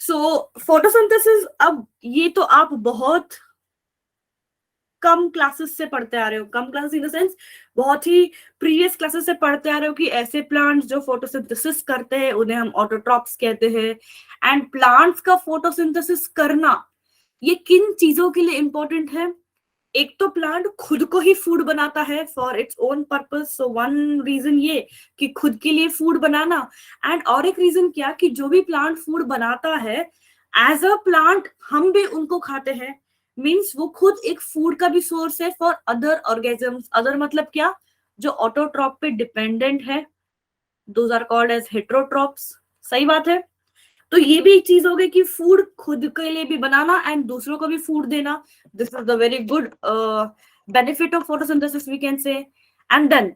सो photosynthesis, अब ये तो आप बहुत कम क्लासेस से पढ़ते आ रहे हो, कम क्लासेस इन द सेंस बहुत ही प्रीवियस क्लासेस से पढ़ते आ रहे हो कि ऐसे प्लांट्स जो फोटोसिंथेसिस करते हैं उन्हें हम ऑटोट्रॉप्स कहते हैं। एंड प्लांट्स का फोटोसिंथेसिस करना ये किन चीजों के लिए इंपॉर्टेंट है? एक तो प्लांट खुद को ही फूड बनाता है for its own purpose, so one reason ये कि खुद के लिए फूड बनाना। एंड और एक रीजन क्या कि जो भी प्लांट फूड बनाता है एज अ प्लांट हम भी उनको खाते हैं, मीन्स वो खुद एक फूड का भी सोर्स है फॉर अदर ऑर्गेनिजम्स। अदर मतलब क्या? जो ऑटोट्रॉप पे डिपेंडेंट है, those are called as heterotrophs. सही बात है। तो ये भी एक चीज हो गई कि फूड खुद के लिए भी बनाना एंड दूसरों को भी फूड देना। This is the very good benefit of photosynthesis we can say. And then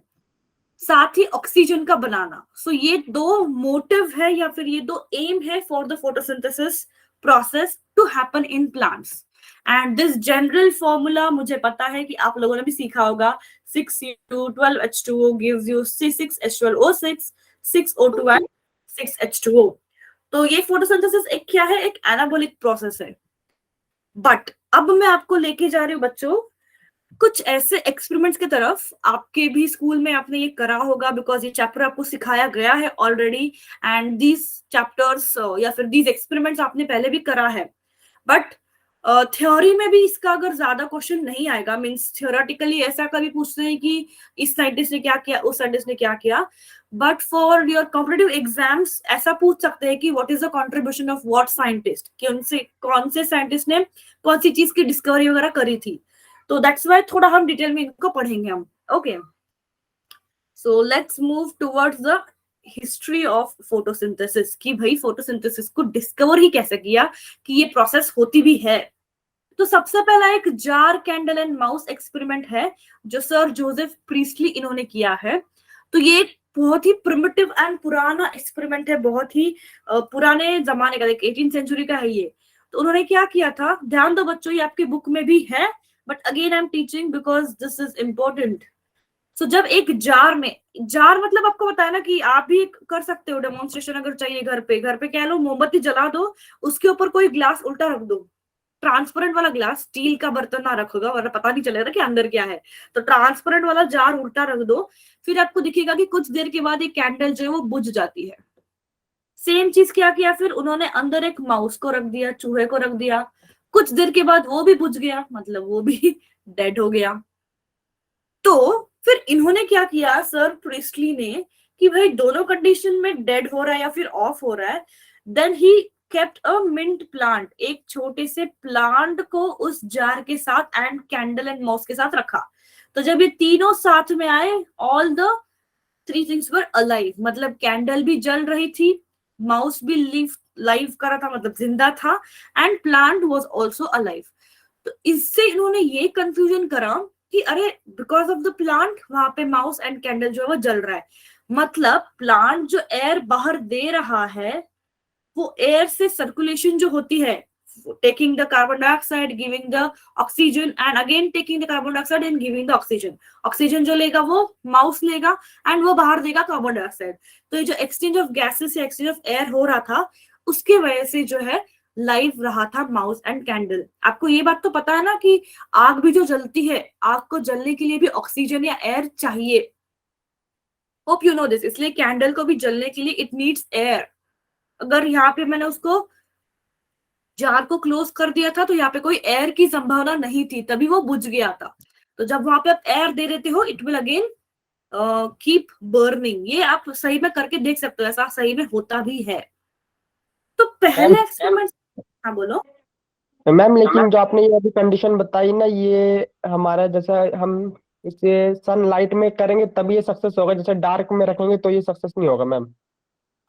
साथ ही ऑक्सीजन का बनाना। सो ये दो मोटिव है या फिर ये दो एम है for the photosynthesis process to happen in plants. And this general formula मुझे पता है कि आप लोगों ने भी सीखा होगा, 6U12H2O gives you C6H12O6, 6O2 and 6H2O। तो ये फोटोसिंथेसिस एक क्या है? एक एनाबॉलिक प्रोसेस है। बट अब मैं आपको लेके जा रही हूँ बच्चों कुछ ऐसे एक्सपेरिमेंट्स की तरफ। आपके भी स्कूल में आपने ये करा होगा बिकॉज ये चैप्टर आपको सिखाया गया है ऑलरेडी, एंड दीज चैप्टर्स या फिर दीज एक्सपेरिमेंट्स आपने पहले भी करा है। बट थ्योरी में भी इसका अगर ज्यादा क्वेश्चन नहीं आएगा, मीन्स थियोरेटिकली ऐसा कभी पूछते हैं कि इस साइंटिस्ट ने क्या किया, उस साइंटिस्ट ने क्या किया, but for your competitive exams ऐसा पूछ सकते हैं कि what is the contribution of what scientist, कि उनसे कौन से साइंटिस्ट ने कौन सी चीज की डिस्कवरी वगैरह करी थी। तो दैट्स वाई थोड़ा हम डिटेल में इनको पढ़ेंगे हम। Okay, so let's move towards the history of photosynthesis, कि भाई फोटोसिंथेसिस को डिस्कवर ही कैसे किया, कि ये प्रोसेस होती भी है। तो सबसे पहला एक jar candle and mouse experiment है जो सर जोसेफ प्रीस्टली इन्होंने किया है। तो ये एक बहुत ही प्रिमिटिव एंड पुराना एक्सपेरिमेंट है, बहुत ही पुराने जमाने का, 18वीं सेंचुरी का है ये। तो उन्होंने क्या किया था, ध्यान दो बच्चों, ये आपकी बुक में भी है but again I am teaching because this is important. So जब एक जार में, जार मतलब आपको बताया ना कि आप भी कर सकते हो डेमोन्स्ट्रेशन अगर चाहिए, घर पे कह लो मोमबत्ती जला दो, उसके ऊपर कोई ग्लास उल्टा रख दो, ट्रांसपेरेंट वाला ग्लास, स्टील का बर्तन ना रखोगा वरना पता नहीं चलेगा कि अंदर क्या है। तो ट्रांसपेरेंट वाला जार उल्टा रख दो, फिर आपको दिखेगा कि कुछ देर के बाद ये कैंडल जो है वो बुझ जाती है। सेम चीज क्या किया फिर उन्होंने, अंदर एक माउस को रख दिया, चूहे को रख दिया, कुछ देर के बाद वो भी बुझ गया, मतलब वो भी डेड हो गया। तो फिर इन्होंने क्या किया सर प्रिस्टली ने, कि भाई दोनों कंडीशन में डेड हो रहा है या फिर ऑफ हो रहा है, then he kept a mint plant, एक छोटे से प्लांट को उस जार के साथ एंड कैंडल एंड माउस के साथ रखा। तो जब ये तीनों साथ में आए, all the three things were alive, मतलब कैंडल भी जल रही थी, माउस भी लाइव कर रहा था मतलब जिंदा था, and plant was also alive. तो इससे इन्होंने ये कंफ्यूजन करा कि अरे बिकॉज ऑफ द प्लांट वहां पे माउस एंड कैंडल जो है वो जल रहा है, मतलब प्लांट जो एयर बाहर दे रहा है वो एयर से सर्कुलेशन जो होती है, taking the carbon dioxide giving the oxygen and again taking the carbon dioxide and giving the oxygen, oxygen जो लेगा वो माउस लेगा एंड वो बाहर देगा कार्बन डाइऑक्साइड। तो ये जो एक्सचेंज ऑफ गैसेस या एक्सचेंज ऑफ एयर हो रहा था उसके वजह से जो है लाइव रहा था माउस एंड कैंडल। आपको ये बात तो पता है ना कि आग भी जो जलती है, आग को जलने के लिए भी ऑक्सीजन या एयर चाहिए। Hope you know this. इसलिए कैंडल को भी जलने के लिए इट नीड्स एयर। अगर यहाँ पे मैंने उसको जार को क्लोज कर दिया था तो यहाँ पे कोई एयर की संभावना नहीं थी, तभी वो बुझ गया था। तो जब वहां पे आप एयर दे देते हो it will again keep burning. ये आप सही में करके देख सकते हो, ऐसा सही में होता भी है। तो मैम पहले एक्सपेरिमेंट, हाँ बोलो। मैम लेकिन जो आपने ये अभी कंडीशन बताई ना, ये हमारा जैसा हम इसे सनलाइट में करेंगे तभी ये सक्सेस होगा, जैसे डार्क में रखेंगे तो ये सक्सेस नहीं होगा मैम।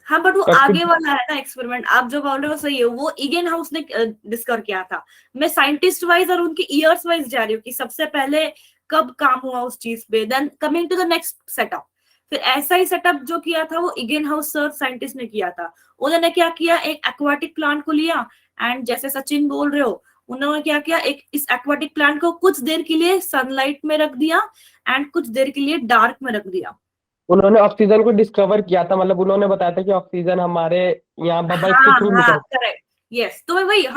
हाँ बट वो तो इसकी आगे वाला है ना एक्सपेरिमेंट, आप जो बोल रहे हो सही है, वो इगेन हाउस ने डिस्कवर किया था। मैं साइंटिस्ट वाइज और उनकी ईयर्स वाइज जा रही हूँ कि सबसे पहले कब काम हुआ उस चीज पे, then coming to the next setup. फिर ऐसा ही सेटअप जो किया था वो इगेन हाउस सर साइंटिस्ट ने किया था। उन्होंने क्या किया, एक एक्वाटिक प्लांट को लिया एंड जैसे सचिन बोल रहे हो उन्होंने क्या किया, एक इस एक्वाटिक प्लांट को कुछ देर के लिए सनलाइट में रख दिया एंड कुछ देर के लिए डार्क में रख दिया। उन्होंने ऑक्सीजन को डिस्कवर किया था, मतलब उन्होंने बताया था कि ऑक्सीजन हमारे यहाँ बबल्स के हाँ थ्रू हाँ निकल। करेक्ट, यस, तो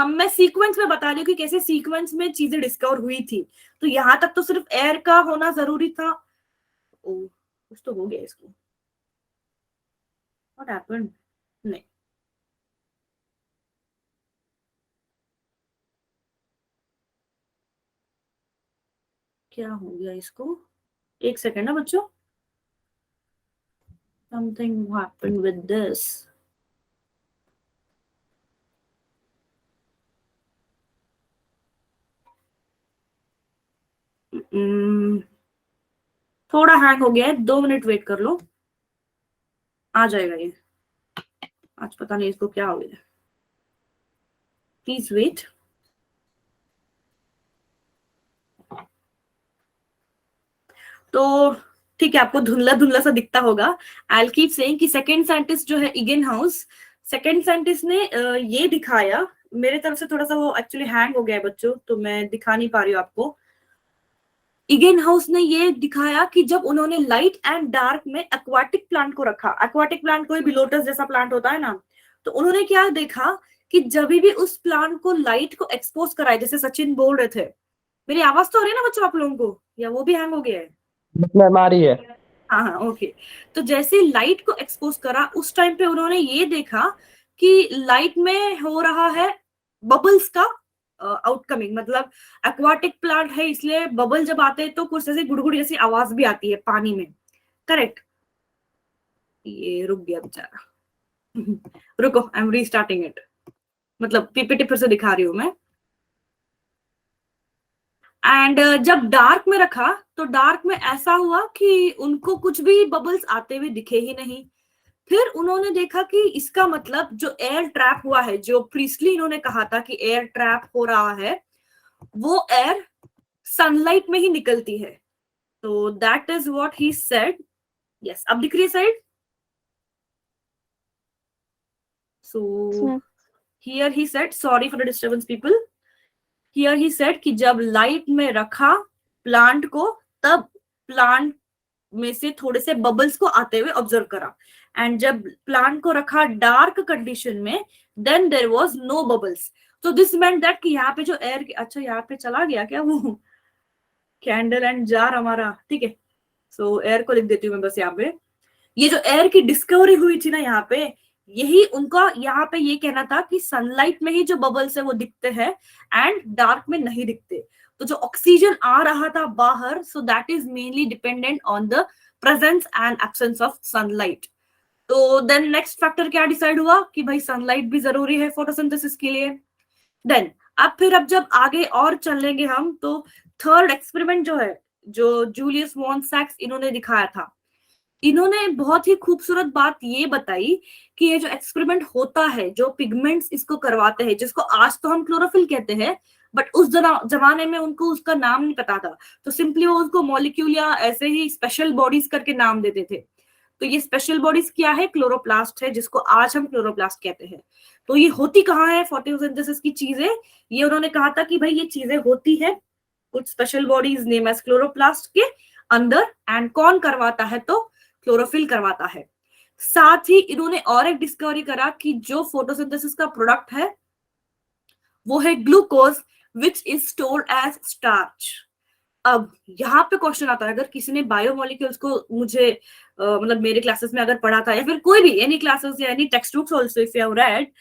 मैं सीक्वेंस में बता रही हूँ कि कैसे सीक्वेंस में चीजें डिस्कवर हुई थी। तो यहाँ तक तो सिर्फ एयर का होना जरूरी था। ओ, कुछ तो हो गया इसको। What happened? नहीं, क्या हो गया इसको? एक सेकेंड ना बच्चों, समथिंग हैपेंड विद दिस। थोड़ा हैंग हो गया है, 2 मिनट वेट कर लो, आ जाएगा ये। आज पता नहीं इसको क्या हो गया, प्लीज वेट। तो ठीक है, आपको धुंधला धुंधला सा दिखता होगा। आई कीप सेइंग कि सेकंड साइंटिस्ट जो है इगन हाउस, सेकंड साइंटिस्ट ने ये दिखाया, मेरे तरफ से थोड़ा सा वो एक्चुअली हैंग हो गया है बच्चों, तो मैं दिखा नहीं पा रही हूँ आपको। इगन हाउस ने ये दिखाया कि जब उन्होंने लाइट एंड डार्क में एक्वाटिक प्लांट को रखा, एक्वाटिक प्लांट कोई भी लोटस जैसा प्लांट होता है ना, तो उन्होंने क्या देखा कि जब भी उस प्लांट को लाइट को एक्सपोज कराए, जैसे सचिन बोल रहे थे। मेरी आवाज तो हो रही है ना बच्चों आप लोगों को, या वो भी हैंग हो गया है? मैम आ रही है। हाँ हाँ, ओके। तो जैसे लाइट को एक्सपोज करा, उस टाइम पे उन्होंने ये देखा कि लाइट में हो रहा है बबल्स का आउटकमिंग, मतलब एक्वाटिक प्लांट है इसलिए बबल जब आते हैं तो कुछ ऐसे गुड़गुड़ जैसी आवाज भी आती है पानी में, करेक्ट? ये रुक गया बेचारा। रुको, आई एम रीस्टार्टिंग इट, मतलब पीपीटी फिर से दिखा रही हूँ मैं। एंड जब डार्क में रखा तो डार्क में ऐसा हुआ कि उनको कुछ भी बबल्स आते हुए दिखे ही नहीं। फिर उन्होंने देखा कि इसका मतलब जो एयर ट्रैप हुआ है, जो प्रीस्टली इन्होंने कहा था कि एयर ट्रैप हो रहा है, वो एयर सनलाइट में ही निकलती है। तो that is what he said. Yes, अब दिख रही है side? So here he said, sorry for the disturbance people, here he said कि जब लाइट में रखा प्लांट को, तब प्लांट में से थोड़े से बबल्स को आते हुए ऑब्जर्व करा। एंड जब प्लांट को रखा डार्क कंडीशन में, then there was no bubbles. तो दिस मेंट दैट कि यहाँ पे जो एयर, अच्छा यहाँ पे चला गया क्या वो कैंडल एंड जार हमारा, ठीक है। सो एयर को लिख देती हूँ मैं बस यहाँ पे। ये जो एयर की डिस्कवरी हुई थी ना यहाँ पे, यही उनका यहाँ पे ये कहना था कि सनलाइट में ही जो बबल्स है वो दिखते हैं एंड डार्क में नहीं दिखते। तो जो ऑक्सीजन आ रहा था बाहर, so that is mainly dependent on the presence and absence of sunlight. तो देन नेक्स्ट फैक्टर क्या डिसाइड हुआ कि भाई सनलाइट भी जरूरी है फोटोसिंथेसिस के लिए। देन अब जब आगे और चलेंगे हम, तो थर्ड एक्सपेरिमेंट जो है, जो जूलियस वॉन सैक्स इन्होंने दिखाया था, इन्होंने बहुत ही खूबसूरत बात ये बताई कि ये जो एक्सपेरिमेंट होता है, जो पिगमेंट्स इसको करवाते हैं, जिसको आज तो हम क्लोरोफिल कहते हैं, बट उस जमाने में उनको उसका नाम नहीं पता था, तो सिंपली वो उसको मॉलिक्यूल या ऐसे ही स्पेशल बॉडीज करके नाम देते थे। तो ये स्पेशल बॉडीज क्या है? क्लोरोप्लास्ट है, जिसको आज हम क्लोरोप्लास्ट कहते हैं। तो ये होती कहाँ है फोटोसिंथेसिस की चीजें? ये उन्होंने कहा था कि भाई ये चीजें होती है कुछ special bodies name as chloroplast के अंदर, एंड कौन करवाता है? तो क्लोरोफिल करवाता है। साथ ही इन्होंने और एक डिस्कवरी करा कि जो फोटोसिंथेसिस का प्रोडक्ट है वो है glucose, which is stored as starch. अब यहाँ पे क्वेश्चन आता है, अगर किसी ने बायोमोलिक्यूल्स को मुझे मतलब मेरे क्लासेस में अगर पढ़ा था, या फिर कोई भी एनी क्लासेस या any text books also if you have read,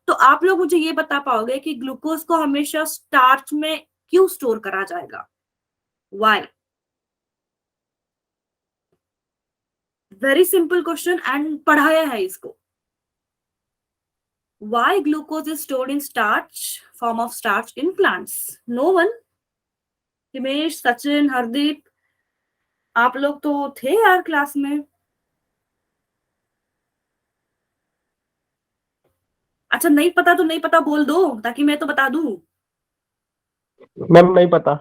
तो आप लोग मुझे ये बता पाओगे कि ग्लूकोज को हमेशा स्टार्च में क्यों स्टोर करा जाएगा? Why? Very simple question, and पढ़ाया है इसको। Why glucose is stored in starch, form of starch in plants? No one? Himesh, Sachin, Hardeep, आप लोग तो थे यार क्लास में। अच्छा, नहीं पता तो नहीं पता बोल दो, ताकि मैं तो बता दूं। मैम नहीं पता।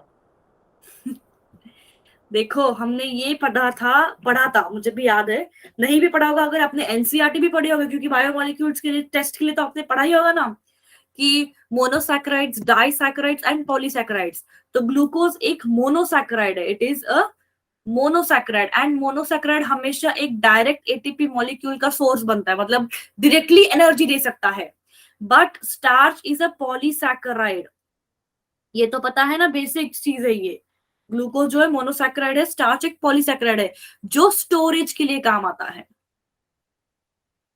देखो, हमने ये पढ़ा था, मुझे भी याद है। नहीं भी पढ़ा होगा, अगर आपने एनसीईआरटी भी पढ़ी होगी, क्योंकि बायोमोलिक्यूल्स के लिए टेस्ट के लिए तो आपने पढ़ा ही होगा ना, कि मोनोसैकेराइड्स, डाइसैकेराइड्स एंड पॉलीसैकेराइड्स। तो ग्लूकोज एक मोनोसैकेराइड है, it is a monosaccharide, and monosaccharide हमेशा एक डायरेक्ट एटीपी मॉलिक्यूल का सोर्स बनता है, मतलब डायरेक्टली एनर्जी दे सकता है। But starch is a polysaccharide, ये तो पता है ना, बेसिक चीज है ये। ग्लूकोज जो है मोनोसैकेराइड है, स्टार्च एक पॉलीसैकेराइड है जो स्टोरेज के लिए काम आता है।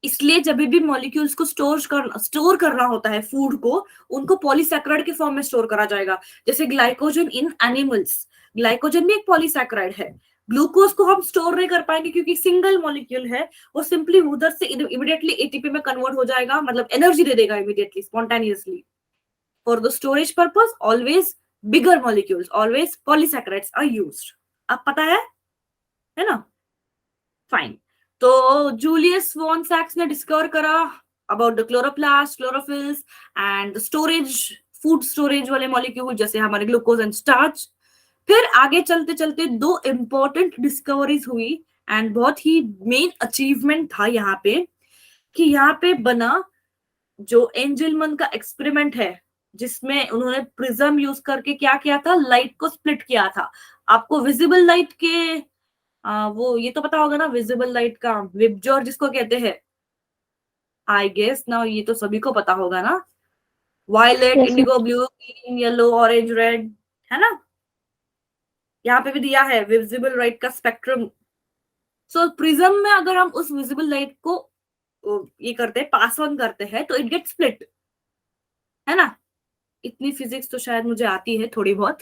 इसलिए जब भी मॉलिक्यूल्स को स्टोर करना होता है फूड को, उनको पॉलीसैकेराइड के फॉर्म में स्टोर करा जाएगा। जैसे ग्लाइकोजन इन एनिमल्स, ग्लाइकोजन भी एक पॉलीसैकेराइड है। ग्लूकोज को हम स्टोर नहीं कर पाएंगे क्योंकि सिंगल मॉलिक्यूल है, वो सिंपली उधर से इमीडिएटली एटीपी में कन्वर्ट हो जाएगा, मतलब एनर्जी दे देगा immediately spontaneously. For the storage purpose always bigger molecules, always polysaccharides are used. अब पता है ना? फाइन। तो जूलियस वॉन सैक्स ने डिस्कवर करा about the chloroplast, chlorophylls and storage, food storage वाले मॉलिक्यूल जैसे हमारे ग्लूकोज एंड स्टार्च। फिर आगे चलते चलते दो इंपॉर्टेंट डिस्कवरीज हुई एंड बहुत ही मेन अचीवमेंट था यहाँ पे, कि यहाँ पे बना जो एंजलमन का एक्सपेरिमेंट है, जिसमें उन्होंने प्रिज्म यूज करके क्या किया था, लाइट को स्प्लिट किया था। आपको विजिबल लाइट के वो ये तो पता होगा ना, विजिबल लाइट का विबजोर जिसको कहते हैं, आई गेस ना ये तो सभी को पता होगा ना। Violet, Yes, indigo, blue, green, yellow, orange, red, है ना? यहाँ पे भी दिया है विजिबल लाइट का स्पेक्ट्रम। सो प्रिज्म में अगर हम उस विजिबल लाइट को ये करते हैं, पास ऑन करते हैं, तो इट गेट स्प्लिट, है ना? इतनी फिजिक्स तो शायद मुझे आती है थोड़ी बहुत।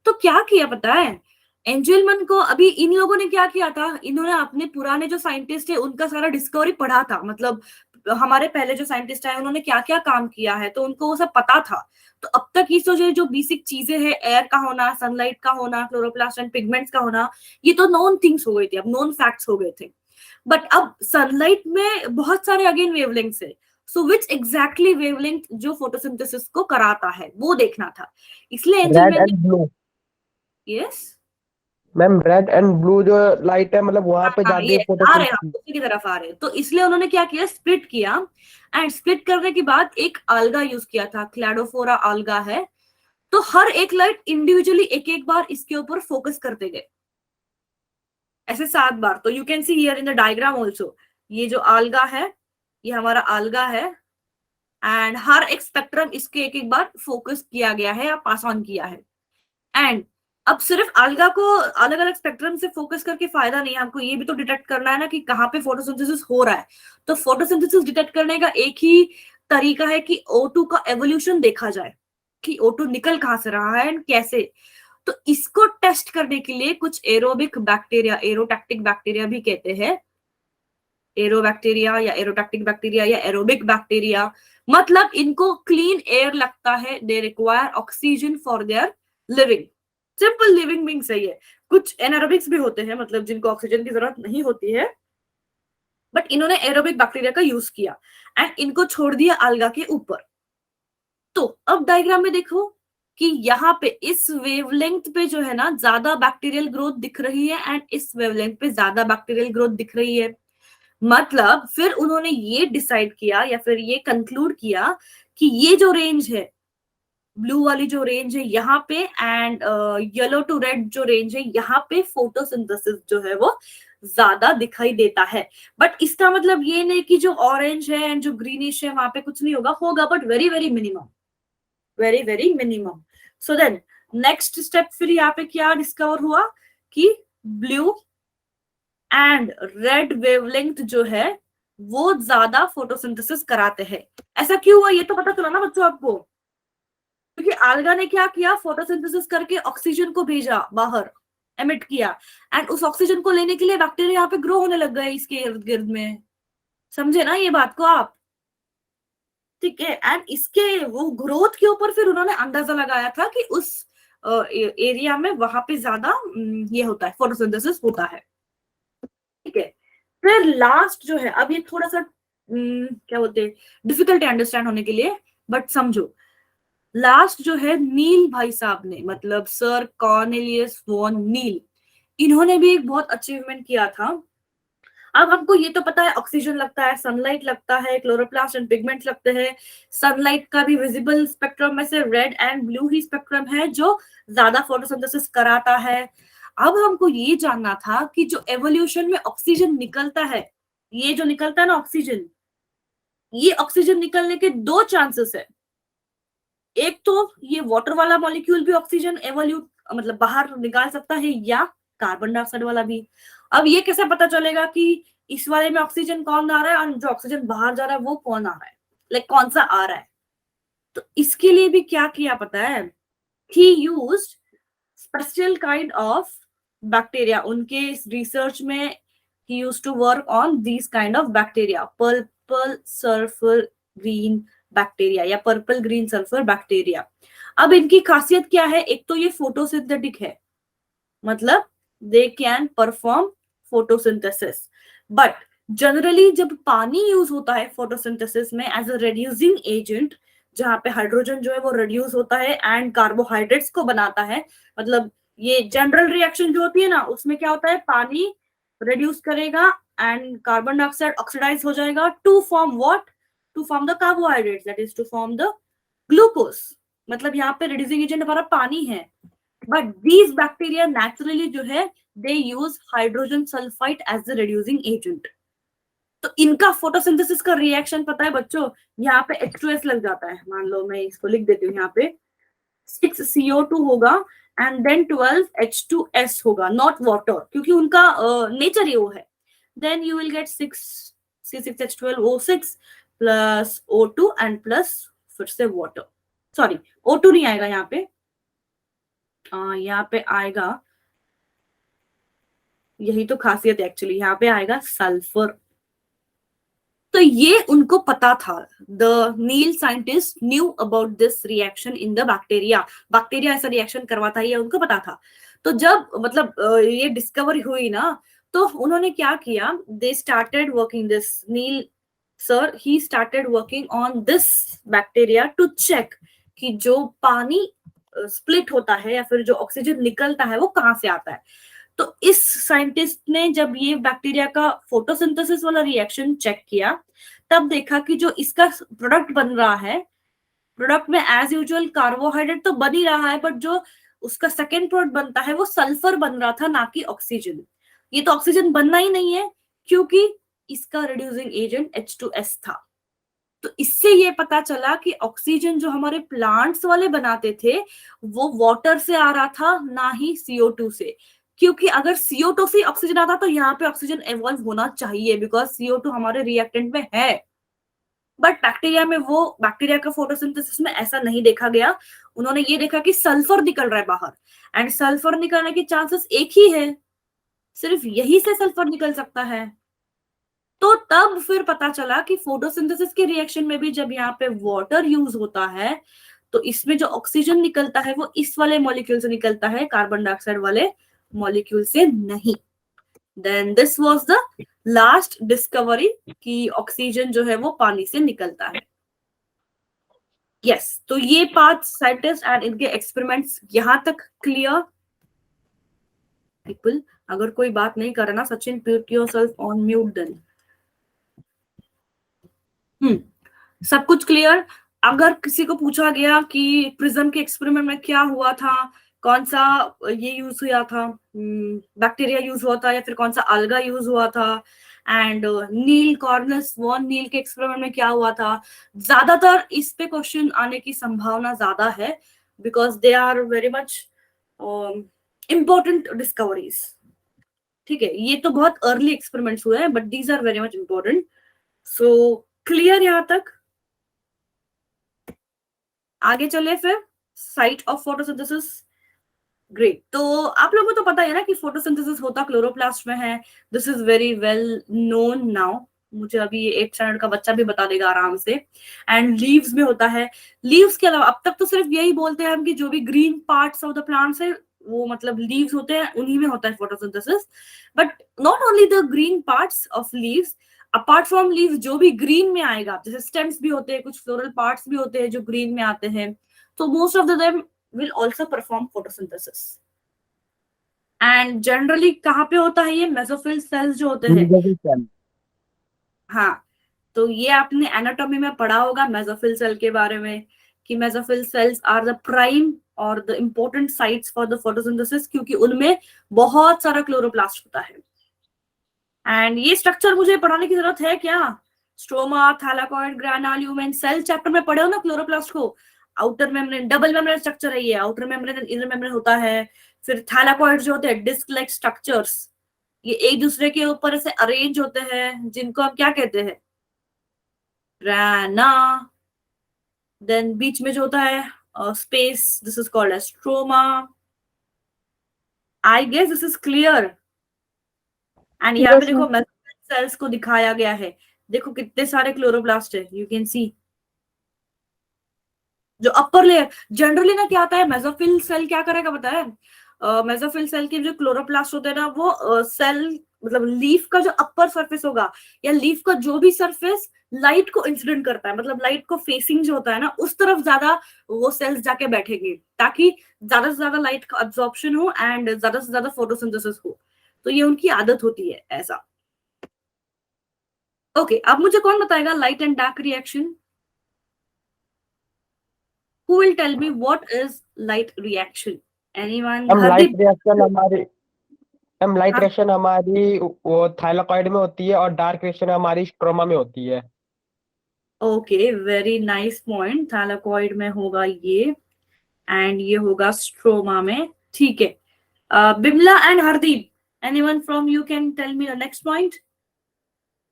तो क्या किया पता है एंजलमन को? अभी इन लोगों ने क्या किया था, इन्होंने अपने पुराने जो साइंटिस्ट है उनका सारा डिस्कवरी पढ़ा था, मतलब हमारे पहले जो साइंटिस्ट आए उन्होंने क्या क्या काम किया है, तो उनको वो सब पता था। तो अब तक ये जो बेसिक चीजें हैं, एयर का होना, सनलाइट का होना, क्लोरोप्लास्ट एंड पिगमेंट्स का होना, ये तो नोन थिंग्स हो गई थी, अब नोन फैक्ट्स हो गए थे। बट अब सनलाइट में बहुत सारे अगेन वेवलेंथ्स है, सो विच एग्जैक्टली वेवलेंथ जो फोटोसिंथेसिस को कराता है वो देखना था। इसलिए रेड एंजलमैन एंड ब्लू ने, yes, ma'am, red and blue जो लाइट है, मतलब वहां पे हाँ ज्यादा ये आ रहे हैं, हम फोटोसिंथेसिस। उसी की तरफ आ रहे हैं। तो इसलिए उन्होंने क्या किया, स्प्लिट किया, एंड स्प्लिट करने के बाद एक alga यूज किया था, क्लैडोफोरा alga है। तो हर एक लाइट इंडिविजुअली एक एक बार इसके ऊपर फोकस करते गए, ऐसे 7 बार। तो you can see here in the diagram also, ये जो alga है, ये हमारा alga है, एंड हर एक स्पेक्ट्रम इसके एक एक बार फोकस किया गया है या पास ऑन किया है। एंड अब सिर्फ अलगा को अलग अलग स्पेक्ट्रम से फोकस करके फायदा नहीं है, हमको ये भी तो डिटेक्ट करना है ना कि कहाँ पे फोटोसिंथेसिस हो रहा है। तो फोटोसिंथेसिस डिटेक्ट करने का एक ही तरीका है कि O2 का एवोल्यूशन देखा जाए, कि O2 निकल कहाँ से रहा है एंड कैसे। तो इसको टेस्ट करने के लिए कुछ एरोबिक बैक्टीरिया, एरोटैक्टिक बैक्टीरिया भी कहते हैं, एरोबैक्टीरिया या एरोटैक्टिक बैक्टीरिया या एरोबिक बैक्टीरिया, मतलब इनको क्लीन एयर लगता है, they require oxygen for their living. Simple living beings है ये। कुछ एनारोबिक्स भी होते हैं, मतलब जिनको ऑक्सीजन की जरूरत नहीं होती है, बट इन्होंने एरोबिक बैक्टीरिया का यूज किया एंड इनको छोड़ दिया अलगा के ऊपर। तो अब डायग्राम में देखो कि यहाँ पे इस वेवलेंथ पे जो है ना ज्यादा बैक्टीरियल ग्रोथ दिख रही है एंड इस वेवलेंथ पे ज्यादा बैक्टीरियल ग्रोथ दिख रही है। मतलब फिर उन्होंने ये डिसाइड किया या फिर ये कंक्लूड किया कि ये जो रेंज है, ब्लू वाली जो रेंज है यहाँ पे एंड येलो टू रेड जो रेंज है यहाँ पे, फोटोसिंथेसिस जो है वो ज्यादा दिखाई देता है। बट इसका मतलब ये नहीं कि जो ऑरेंज है एंड जो ग्रीनिश है वहां पे कुछ नहीं होगा, होगा but very very minimum, very very minimum. So then next step फिर यहाँ पे क्या डिस्कवर हुआ कि ब्लू एंड रेड वेवलेंथ जो है वो ज्यादा फोटोसिंथेसिस कराते हैं। ऐसा क्यों हुआ ये तो पता चला ना बच्चों आपको, क्योंकि आल्गा ने क्या किया, फोटोसिंथेसिस करके ऑक्सीजन को भेजा बाहर, एमिट किया, एंड उस ऑक्सीजन को लेने के लिए बैक्टीरिया यहाँ पे ग्रो होने लग गए इसके इर्द गिर्द में। समझे ना ये बात को आप? ठीक है, एंड इसके वो ग्रोथ के ऊपर फिर उन्होंने अंदाजा लगाया था कि उस एरिया में वहां पे ज्यादा ये होता है, फोटोसिंथेसिस होता है। ठीक है, फिर लास्ट जो है, अब ये थोड़ा सा क्या बोलते हैं, डिफिकल्ट है अंडरस्टैंड होने के लिए, बट समझो। लास्ट जो है नील भाई साहब ने, मतलब सर कॉर्नेलियस वॉन नील, इन्होंने भी एक बहुत अचीवमेंट किया था। अब हमको ये तो पता है ऑक्सीजन लगता है, सनलाइट लगता है, क्लोरोप्लास्ट एंड पिगमेंट्स लगते हैं। सनलाइट का भी विजिबल स्पेक्ट्रम में से red and blue he spectrum है जो ज्यादा फोटोसिंथेसिस कराता है। अब हमको ये जानना था कि जो एवोल्यूशन में ऑक्सीजन निकलता है, ये जो निकलता है ना ऑक्सीजन, ये ऑक्सीजन निकलने के दो चांसेस है, एक तो ये वाटर वाला मॉलिक्यूल भी ऑक्सीजन एवोल्यूट मतलब बाहर निकाल सकता है, या कार्बन डाइऑक्साइड वाला भी। अब ये कैसे पता चलेगा कि इस वाले में ऑक्सीजन कौन आ रहा है और जो ऑक्सीजन बाहर जा रहा है वो कौन आ रहा है, लाइक कौन सा आ रहा है? तो इसके लिए भी क्या किया पता है, ही used special kind of bacteria. उनके रिसर्च में he used to work on these kind of bacteria, purple sulfur green bacteria या पर्पल ग्रीन सल्फर बैक्टीरिया। अब इनकी खासियत क्या है, एक तो ये फोटोसिंथेटिक है, मतलब they can perform photosynthesis, but generally जब पानी यूज होता है फोटोसिंथेसिस में एज अ रिड्यूसिंग एजेंट, जहां पे हाइड्रोजन जो है वो रिड्यूस होता है एंड कार्बोहाइड्रेट्स को बनाता है, मतलब ये जनरल रिएक्शन जो होती है ना, उसमें क्या होता है, पानी रिड्यूस करेगा एंड कार्बन डाइऑक्साइड ऑक्सीडाइज हो जाएगा to form what, to form the carbohydrates, that is to form the glucose. मतलब यहाँ पे रिड्यूसिंग एजेंट हमारा पानी है, बट दीज बैक्टीरिया नेचुरली जो है they use hydrogen sulphide as the reducing agent. तो इनका फोटोसिंथेसिस का रिएक्शन पता है बच्चों, यहाँ पे H2S लग जाता है, मान लो मैं इसको लिख देती हूँ, यहाँ पे 6CO2 होगा एंड देन 12H2S होगा, नॉट वाटर, क्योंकि उनका नेचर ही वो है। Then you will get 6C6H12O6 plus O2 and plus फिर से वाटर, सॉरी O2 नहीं आएगा यहाँ पे, यहाँ पे आएगा, यही तो खासियत है एक्चुअली, यहाँ पे आएगा सल्फर। तो ये उनको पता था, the Niel scientist knew about this reaction in the bacteria, bacteria ऐसा रिएक्शन करवाता है, ये उनको पता था। तो जब मतलब ये डिस्कवरी हुई ना, तो उन्होंने क्या किया, they started working, this Niel sir he started working on this bacteria to check कि जो पानी स्प्लिट होता है या फिर जो ऑक्सीजन निकलता है वो कहाँ से आता है। तो इस साइंटिस्ट ने जब ये बैक्टीरिया का फोटोसिंथेसिस वाला रिएक्शन चेक किया, तब देखा कि जो इसका प्रोडक्ट बन रहा है, प्रोडक्ट में एज यूजुअल कार्बोहाइड्रेट तो बन ही रहा है, बट जो उसका सेकेंड प्रोडक्ट बनता है वो सल्फर बन रहा था, ना कि ऑक्सीजन। ये तो ऑक्सीजन बनना ही नहीं है, क्योंकि इसका रिड्यूसिंग एजेंट H2S था। तो इससे ये पता चला कि ऑक्सीजन जो हमारे प्लांट्स वाले बनाते थे वो वाटर से आ रहा था, ना ही CO2 से, क्योंकि अगर CO2 से ऑक्सीजन आता तो यहाँ पे ऑक्सीजन एवॉल्व होना चाहिए, बिकॉज CO2 हमारे रिएक्टेंट में है। बट बैक्टीरिया में, वो बैक्टीरिया का फोटोसिंथेसिस में ऐसा नहीं देखा गया। उन्होंने ये देखा कि सल्फर निकल रहा है बाहर, एंड सल्फर निकलने के चांसेस एक ही है, सिर्फ यही से सल्फर निकल सकता है। तो तब फिर पता चला कि फोटोसिंथेसिस के रिएक्शन में भी जब यहाँ पे वाटर यूज होता है, तो इसमें जो ऑक्सीजन निकलता है वो इस वाले मॉलिक्यूल से निकलता है, कार्बन डाइऑक्साइड वाले मॉलिक्यूल से नहीं। Then this was the last discovery कि ऑक्सीजन जो है वो पानी से निकलता है। यस, तो ये 5 साइंटिस्ट एंड इनके एक्सपेरिमेंट्स यहां तक क्लियर। पीपल, अगर कोई बात नहीं कर रहा ना, Sachin put yourself on mute then. सब कुछ क्लियर। अगर किसी को पूछा गया कि प्रिज्म के एक्सपेरिमेंट में क्या हुआ था, कौन सा ये यूज हुआ था, बैक्टीरिया यूज हुआ था या फिर कौन सा अलगा यूज हुआ था, and nil corners Van Niel के एक्सपेरिमेंट में क्या हुआ था, ज्यादातर इस पे क्वेश्चन आने की संभावना ज्यादा है, because they are very much important discoveries. ठीक है, ये तो बहुत अर्ली एक्सपेरिमेंट्स हुए हैं, but these are very much important. So clear यहां तक? आगे चले फिर, साइट ऑफ फोटोसिंथेसिस। ग्रेट, तो आप लोगों को तो पता है ना कि फोटोसिंथेसिस होता क्लोरोप्लास्ट में है, this is very well known now, मुझे अभी ये 8th स्टैंडर्ड का बच्चा भी बता देगा आराम से। एंड लीव्स में होता है, लीव्स के अलावा अब तक तो सिर्फ यही बोलते हैं हम कि जो भी green parts of the plants है वो मतलब लीव्स होते हैं, उन्हीं में होता है photosynthesis. But not only the green parts of leaves, apart from leaves जो भी ग्रीन में आएगा, जैसे स्टेम्स भी होते हैं, कुछ फ्लोरल पार्ट्स भी होते हैं जो ग्रीन में आते हैं, तो most of them will also perform photosynthesis. And generally कहाँ पे होता है ये, मेसोफिल सेल्स जो होते हैं। हाँ, तो ये आपने एनाटॉमी में पढ़ा होगा मेसोफिल सेल के बारे में, कि mesophyll cells are the prime और the important sites for the photosynthesis, क्योंकि उनमें बहुत सारा क्लोरोप्लास्ट होता है। एंड ये स्ट्रक्चर मुझे पढ़ाने की जरूरत है क्या? स्ट्रोमा, थैलाकॉइड, ग्रेनुलोम, सेल चैप्टर में पढ़े हो ना क्लोरोप्लास्ट को। Outer membrane, double membrane structure है ये, आउटर मेम्ब्रेन इनर मेम्ब्रेन होता है। फिर थैलाकॉइड जो होते हैं डिस्क लाइक स्ट्रक्चर्स, ये एक दूसरे के ऊपर ऐसे अरेंज होते हैं, जिनको हम क्या कहते हैं, ग्राना। देन बीच में जो होता है space, this is called as stroma. I guess this is clear. And यहाँ पे यस देखो सेल्स को दिखाया गया है, देखो कितने सारे क्लोरोप्लास्ट है, यू कैन सी। जो अपर लेयर जनरली ना क्या आता है, मेसोफिल सेल क्या करेगा पता है, मेसोफिल सेल के जो क्लोरोप्लास्ट होते हैं ना, वो सेल मतलब लीफ का जो अपर सरफेस होगा, या लीफ का जो भी सरफेस लाइट को इंसिडेंट करता है, मतलब लाइट को फेसिंग जो होता है ना, उस तरफ ज्यादा वो सेल्स जाके बैठेंगे, ताकि ज्यादा से ज्यादा लाइट का अब्जॉर्प्शन हो एंड ज्यादा से ज्यादा फोटोसिंथेसिस हो। तो ये उनकी आदत होती है ऐसा। ओके, अब मुझे कौन बताएगा light and dark reaction? Who will tell me what is light reaction? Anyone? हम लाइट Hardeep? रिएक्शन हमारी हम लाइट हाँ, रिएक्शन हमारी वो थाइलाकॉइड में होती है और डार्क रिएक्शन हमारी स्ट्रोमा में होती है। Okay, very nice point. Thylakoid में होगा ये, एंड ये होगा स्ट्रोमा में। ठीक है, Bimla and Hardeep, anyone from you can tell me the next point.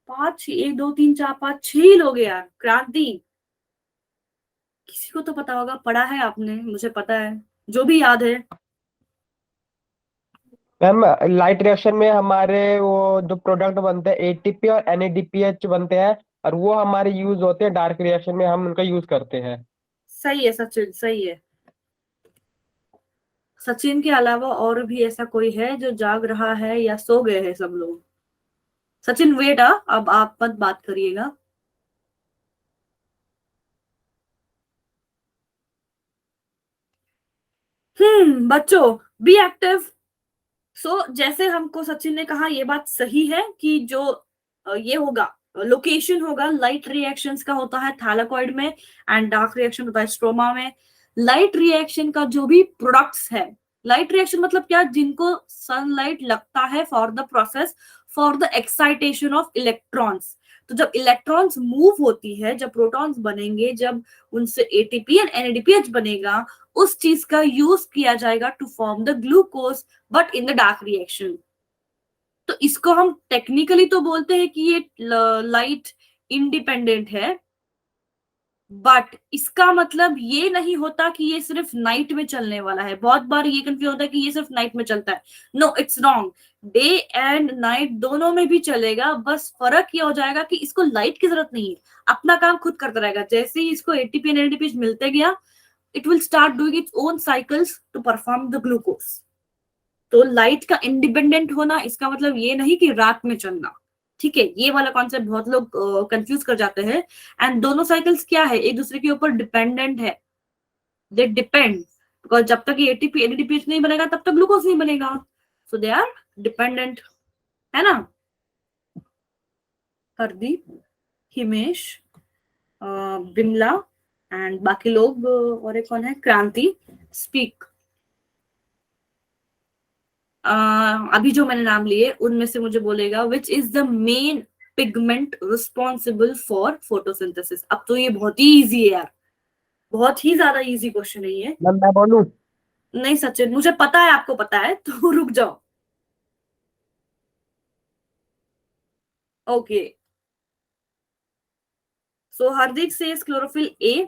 पांच, एक दो तीन चार पांच, छह ही लोग हैं यार। क्रांति, किसी को तो पता होगा, पढ़ा है आपने, मुझे पता है, जो भी याद है। मैम लाइट रिएक्शन में हमारे वो जो प्रोडक्ट बनते हैं एटीपी और एनएडीपीएच बनते हैं, और वो हमारे यूज होते हैं डार्क रिएक्शन में, हम उनका यूज करते हैं। सही है सचिन, सही है। सचिन के अलावा और भी ऐसा कोई है जो जाग रहा है, या सो गए हैं सब लोग? सचिन वेट, अब आप मत बात करिएगा। बच्चों, बी एक्टिव। सो जैसे हमको सचिन ने कहा, ये बात सही है कि जो ये होगा, लोकेशन होगा लाइट रिएक्शंस का होता है थैलाकॉइड में, एंड डार्क रिएक्शन होता है स्ट्रोमा में। लाइट रिएक्शन का जो भी प्रोडक्ट्स है, लाइट रिएक्शन मतलब क्या, जिनको सनलाइट लगता है for the process, for the excitation of electrons. तो जब इलेक्ट्रॉन्स मूव होती है, जब प्रोटॉन्स बनेंगे, जब उनसे एटीपी एंड एनएडीपीएच बनेगा, उस चीज का यूज किया जाएगा to form the glucose, but in the dark reaction. तो इसको हम टेक्निकली तो बोलते हैं कि ये लाइट इंडिपेंडेंट है, बट इसका मतलब ये नहीं होता कि ये सिर्फ नाइट में चलने वाला है। बहुत बार ये कंफ्यूज होता है कि ये सिर्फ नाइट में चलता है। No, it's wrong. Day and night दोनों में भी चलेगा, बस फर्क ये हो जाएगा कि इसको लाइट की जरूरत नहीं है, अपना काम खुद करता रहेगा। जैसे ही इसको एटीपी एंड एनएडीपी मिलते गया, it will start doing its own cycles to perform the glucose. तो लाइट का इंडिपेंडेंट होना इसका मतलब ये नहीं कि रात में चलना। ठीक है, ये वाला कॉन्सेप्ट बहुत लोग कंफ्यूज कर जाते हैं। एंड दोनों साइकिल्स क्या है, एक दूसरे के ऊपर डिपेंडेंट है, दे डिपेंड, बिकॉज जब तक ये एटीपी एनएडीपीएच नहीं बनेगा तब तक ग्लूकोज नहीं बनेगा। सो दे आर डिपेंडेंट, है ना? हरदीप, हिमेश, बिमला एंड बाकी लोग, और एक कौन है, क्रांति, स्पीक। अभी जो मैंने नाम लिए उनमें से मुझे बोलेगा which is the main pigment responsible for photosynthesis. अब तो ये बहुत ही इजी है यार, बहुत ही ज्यादा इजी क्वेश्चन है ये। मैम मैं बोलूं? नहीं सचिन, मुझे पता है आपको पता है, तो रुक जाओ। ओके, सो हार्दिक से क्लोरोफिल ए।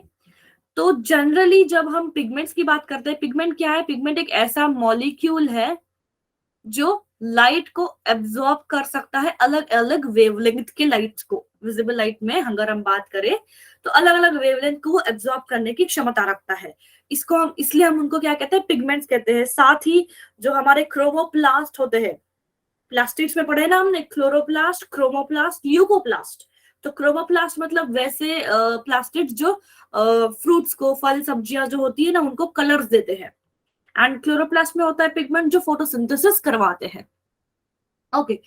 तो जनरली जब हम पिगमेंट्स की बात करते हैं, पिगमेंट क्या है, पिगमेंट एक ऐसा मॉलिक्यूल है जो लाइट को एब्जॉर्ब कर सकता है, अलग अलग वेवलेंथ के लाइट को। विजिबल लाइट में अगर हम बात करें तो अलग अलग वेवलेंथ को एब्जॉर्ब करने की क्षमता रखता है। इसको हम, इसलिए हम उनको क्या कहते हैं, पिगमेंट्स कहते हैं। साथ ही जो हमारे क्रोमोप्लास्ट होते हैं, प्लास्टिक्स में पढ़े ना हमने, क्लोरोप्लास्ट, क्रोमोप्लास्ट, ल्यूकोप्लास्ट। तो क्रोमोप्लास्ट मतलब वैसे प्लास्टिक्स जो फ्रूट्स को, फल सब्जियां जो होती है ना, उनको कलर्स देते हैं। एंड क्लोरोप्लास्ट में होता है पिगमेंट जो फोटोसिंथेसिस करवाते हैं। ओके,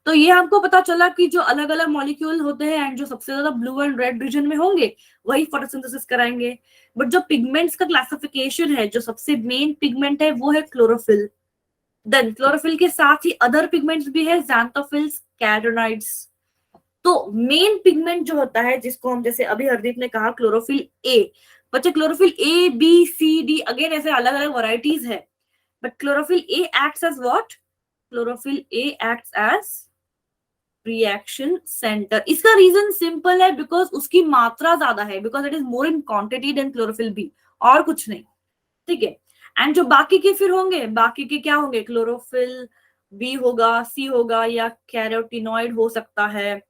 तो ये हमको पता चला कि जो अलग अलग मॉलिक्यूल होते हैं एंड जो सबसे ज्यादा ब्लू एंड रेड रीजन में होंगे वही फोटोसिंथेसिस कराएंगे। बट जो पिगमेंट्स का क्लासिफिकेशन है, जो सबसे मेन पिगमेंट है वो है क्लोरोफिल। देन क्लोरोफिल के साथ ही अदर पिगमेंट्स भी है, ज़ैंथोफिल्स, कैरोनाइड्स। तो मेन पिगमेंट जो होता है, जिसको हम, जैसे अभी हरदीप ने कहा क्लोरोफिल ए, बच्चे chlorophyll A B C D, again ऐसे अलग अलग वैरायटीज है, but chlorophyll A acts as what? Chlorophyll A acts as reaction centre. इसका रीजन सिंपल है, बिकॉज उसकी मात्रा ज्यादा है, because it is more in quantity than chlorophyll B, और कुछ नहीं, ठीक है। एंड जो बाकी के फिर होंगे, बाकी के क्या होंगे? क्लोरोफिल बी होगा, सी होगा, या कैरोटिनॉइड हो सकता है,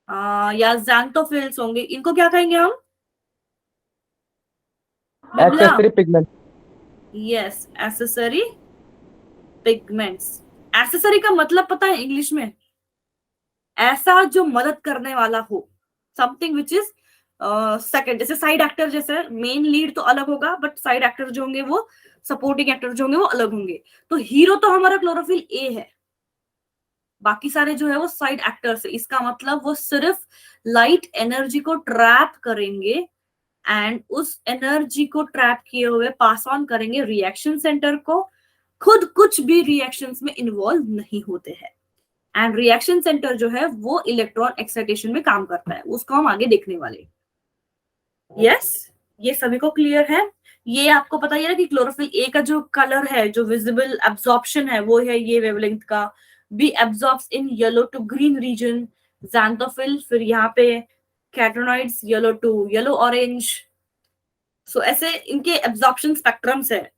या ज़ैंथोफिल्स होंगे। इनको क्या कहेंगे हम? बिब्ला? Accessory pigment. Yes, accessory pigments. Accessory का मतलब पता है इंग्लिश में? ऐसा जो मदद करने वाला हो, समथिंग विच इज सेकंड। जैसे साइड एक्टर, जैसे मेन लीड तो अलग होगा, बट साइड एक्टर जो होंगे वो, सपोर्टिंग एक्टर जो होंगे वो अलग होंगे। तो हीरो तो हमारा क्लोरोफिल ए है, बाकी सारे जो है वो साइड एक्टर्स है। इसका मतलब वो सिर्फ लाइट एनर्जी को ट्रैप करेंगे, एंड उस एनर्जी को ट्रैप किए हुए पास ऑन करेंगे रिएक्शन सेंटर को। खुद कुछ भी रिएक्शंस में इन्वॉल्व नहीं होते हैं। एंड रिएक्शन सेंटर जो है वो इलेक्ट्रॉन एक्साइटेशन में काम करता है, उसको हम आगे देखने वाले। यस, ये सभी को क्लियर है? ये आपको पता ही है कि क्लोरोफिल ए का जो कलर है, जो विजिबल एब्जॉर्प्शन है, वो है ये वेवलेंथ का। B absorbs in yellow to green region, xanthophyll फिर यहाँ पे carotenoids yellow to yellow orange. So ऐसे इनके एब्जॉर्प्शन स्पेक्ट्रम्स है।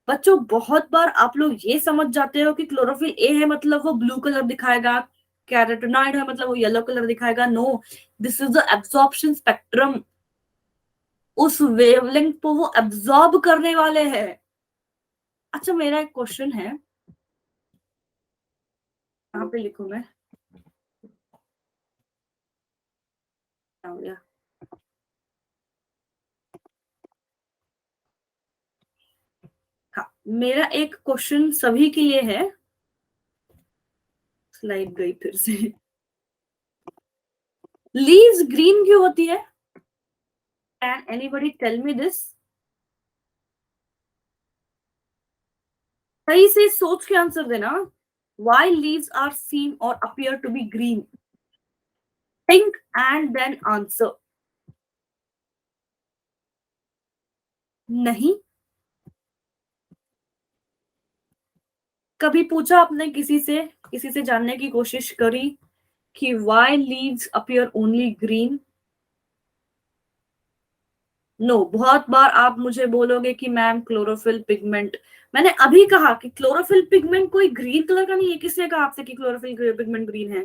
बच्चों बहुत बार आप लोग ये समझ जाते हो कि क्लोरोफिल ए है मतलब वो ब्लू कलर दिखाएगा, कैरोटिनॉइड है मतलब वो येलो कलर दिखाएगा। No, this is the absorption spectrum. उस वेवलेंथ को वो एब्जॉर्ब करने वाले हैं। अच्छा, मेरा एक क्वेश्चन है, यहाँ पे लिखूं मैं, क्या हो गया? हाँ, मेरा एक क्वेश्चन सभी के लिए है। स्लाइड गई फिर से। लीव्स ग्रीन क्यों होती है? Can anybody tell me this? सही से सोच के आंसर देना। Why leaves are seen or appear to be green? Think and then answer. नहीं? कभी पूछा आपने किसी से जानने की कोशिश करी कि why leaves appear only green? No, बहुत बार आप मुझे बोलोगे कि मैम क्लोरोफिल पिगमेंट, मैंने अभी कहा कि क्लोरोफिल पिगमेंट कोई ग्रीन कलर का नहीं है। किसने कहा आपसे कि क्लोरोफिल पिगमेंट ग्रीन है?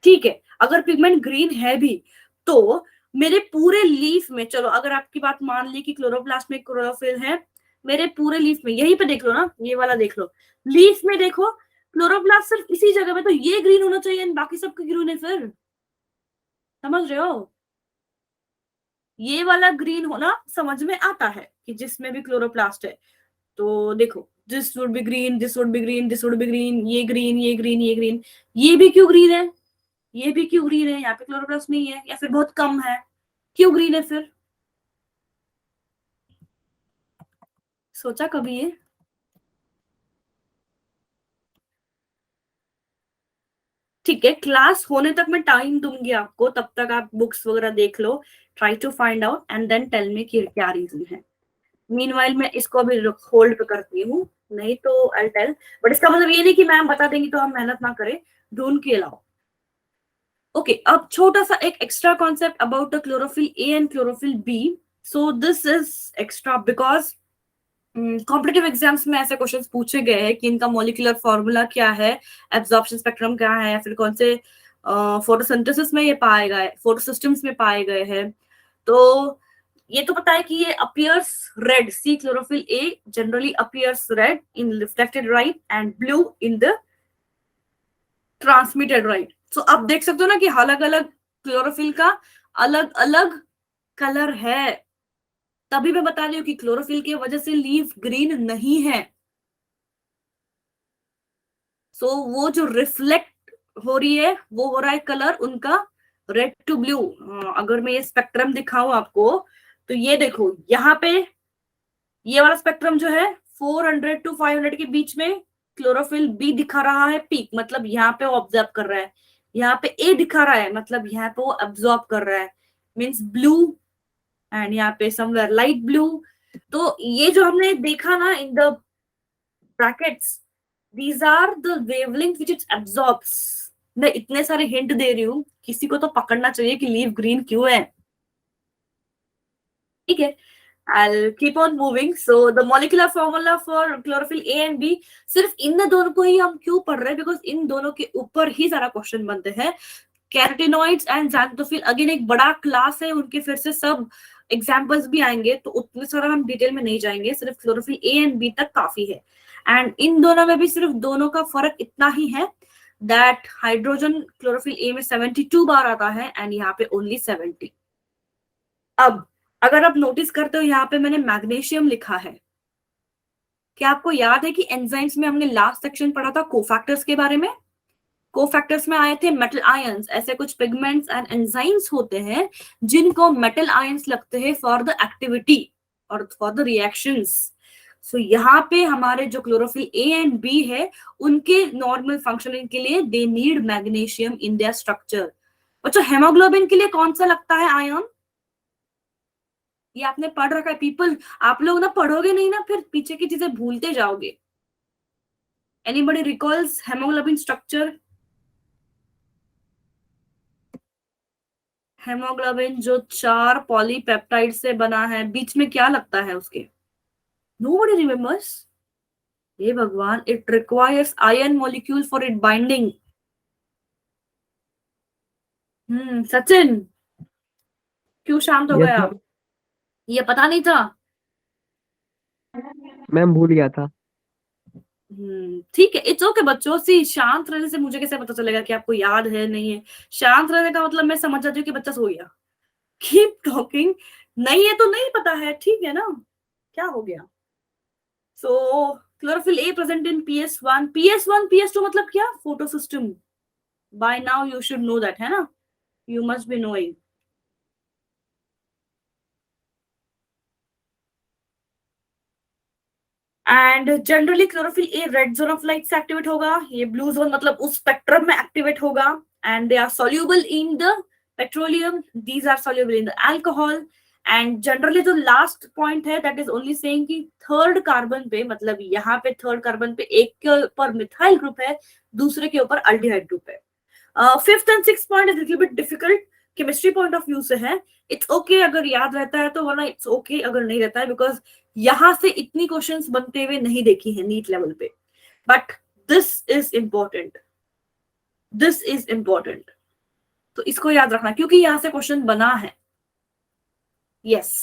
ठीक है, अगर पिगमेंट ग्रीन है भी तो मेरे पूरे लीफ में, चलो अगर आपकी बात मान ली कि क्लोरोप्लास्ट में क्लोरोफिल है, मेरे पूरे लीफ में, यहीं पे देख लो ना, ये वाला देख लो, लीफ में देखो क्लोरोप्लास्ट सिर्फ इसी जगह पे, तो ये ग्रीन होना चाहिए, बाकी सब ग्रीन है। फिर समझ रहे हो? ये वाला ग्रीन होना समझ में आता है कि जिसमें भी क्लोरोप्लास्ट है। तो देखो, this would be green, this would be green, this would be green, ये ग्रीन, ये ग्रीन, ये ग्रीन, ये भी क्यों ग्रीन है? ये भी क्यों ग्रीन है? यहाँ पे क्लोरोप्लास्ट नहीं है या फिर बहुत कम है, क्यों ग्रीन है फिर? सोचा कभी ये? ठीक है, क्लास होने तक मैं टाइम दूंगी आपको, तब तक आप बुक्स वगैरह देख लो, try to find out and then tell me कि क्या रीजन है। मीनवाइल मैं इसको अभी होल्ड पे करती हूँ, नहीं तो आई टेल। बट इसका मतलब ये नहीं कि मैम बता देंगी तो हम मेहनत ना करें, ढूंढ के लाओ। ओके, अब छोटा सा एक extra concept about the chlorophyll A and chlorophyll B. So this is extra because competitive exams में ऐसे क्वेश्चंस पूछे गए हैं कि इनका मॉलिक्यूलर फॉर्मूला क्या है, एब्जॉर्प्शन स्पेक्ट्रम क्या है, या फिर कौन से फोटोसिंथेसिस में ये पाए गए, फोटोसिस्टम्स में पाए गए हैं। तो ये तो पता है कि ये appears red, see chlorophyll A generally appears red in reflected light and blue in the transmitted light. So आप देख सकते हो ना कि अलग अलग क्लोरोफिल का अलग अलग कलर है। तभी मैं बता रही हूँ कि क्लोरोफिल की वजह से लीफ ग्रीन नहीं है। सो वो जो रिफ्लेक्ट हो रही है वो हो रहा है कलर उनका रेड टू ब्लू। अगर मैं ये स्पेक्ट्रम दिखाऊं आपको, तो ये देखो यहाँ पे ये वाला स्पेक्ट्रम जो है 400 टू 500 के बीच में क्लोरोफिल बी दिखा रहा है पीक, मतलब यहाँ पे ऑब्जर्व कर रहा है। यहाँ पे ए दिखा रहा है, मतलब यहाँ पे वो एब्जॉर्ब कर रहा है, मीन्स ब्लू, एंड यहाँ पे समवेयर लाइट ब्लू। तो ये जो हमने देखा ना in the brackets, these are the wavelength which it absorbs. मैं इतने सारे हिंट दे रही हूँ, किसी को तो पकड़ना चाहिए कि लीव ग्रीन क्यों है। ठीक है, I'll keep on moving. So the molecular formula for chlorophyll A and B, सिर्फ इन दोनों को ही हम क्यों पढ़ रहे हैं, बिकॉज इन दोनों के ऊपर ही सारा क्वेश्चन बनते हैं। कैरोटीनॉइड्स एंड ज़ैंथोफिल अगेन एक बड़ा क्लास है, उनके फिर से सब एग्जाम्पल्स भी आएंगे, तो उतने सारा हम डिटेल में नहीं जाएंगे, सिर्फ क्लोरोफिल ए एंड बी तक काफी है। एंड इन दोनों में भी सिर्फ दोनों का फर्क इतना ही है दैट हाइड्रोजन क्लोरोफिल ए में 72 बार आता है एंड यहाँ पे ओनली 70। अब अगर आप नोटिस करते हो यहाँ पे मैंने मैग्नीशियम लिखा है। क्या आपको याद है कि एंजाइम्स में हमने लास्ट सेक्शन पढ़ा था कोफैक्टर्स के बारे में? कोफैक्टर्स में आए थे मेटल आयंस, ऐसे कुछ पिगमेंट्स एंड एंजाइम्स होते हैं जिनको मेटल आयंस लगते हैं फॉर द एक्टिविटी और फॉर द रिएक्शंस। सो यहाँ पे हमारे जो क्लोरोफिल ए एंड बी है, उनके नॉर्मल फंक्शनिंग के लिए they need magnesium in their structure. बच्चों हेमोग्लोबिन के लिए कौन सा लगता है आयन? ये आपने पढ़ रखा है पीपल, आप लोग ना पढ़ोगे नहीं ना फिर पीछे की चीजें भूलते जाओगे। Anybody recalls haemoglobin structure? Haemoglobin जो 4 पॉलीपेप्टाइड से बना है, बीच में क्या लगता है उसके? Nobody remembers? हे भगवान, it requires ion molecule for it binding. Sachin क्यों शांत हो यस गए आप? मैम। ये पता नहीं था? मैम भूल गया था। ठीक है, इट्स ओके बच्चों। सी शांत रहने से मुझे कैसे पता चलेगा कि आपको याद है नहीं है? शांत रहने का मतलब मैं समझ जाती हूँ कि बच्चा सो गया। Keep talking. नहीं है तो नहीं पता है, ठीक है ना, क्या हो गया? सो chlorophyll A present in PS1, PS1 PS2 मतलब क्या? Photo system. By now you should know that, है ना? You must be knowing. And generally chlorophyll A red zone of light से एक्टिवेट होगा, ये ब्लू जोन मतलब उस स्पेक्ट्रम में एक्टिवेट होगा। And they are soluble in the petroleum, these are soluble in the alcohol. And generally जो last point है that is only saying कि थर्ड कार्बन पे, मतलब यहाँ पे थर्ड कार्बन पे एक के ऊपर मिथाइल ग्रुप है, दूसरे के ऊपर अल्डिहाइड ग्रुप है। Fifth and six point is little bit difficult, chemistry point of view से है। इट्स ओके अगर याद रहता है तो, वरना इट्स ओके अगर नहीं रहता है, बिकॉज यहां से इतनी क्वेश्चंस बनते हुए नहीं देखी है नीट लेवल पे। But this is important, this is important, तो इसको याद रखना क्योंकि यहां से क्वेश्चन बना है। यस,